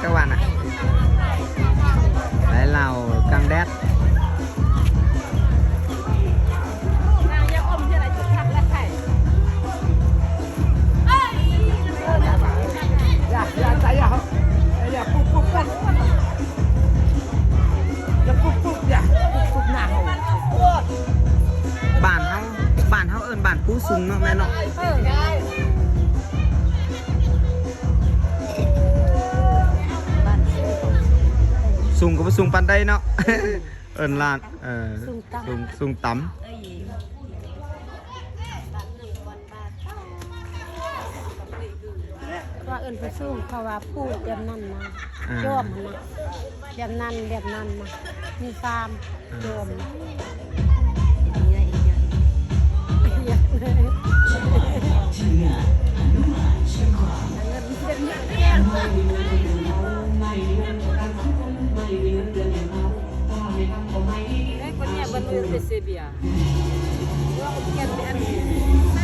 จังหวัดน่ะและเรากลางแดดบ้านเฮาเอิ้นบ้านปูซุงเนาะแม่เนาะซุงก็บ่ซุงปานใดเนาะ เอิ้นลานซุงตำว่าเอิ้นไปซุ่มเพราะว่าพูดแบบนั้นนะโยมนะแบบนั้นนะมีฟาร์มโยมคนเนี่ยบรรลุเดเซเบียว่าคนเนี่ยเป็น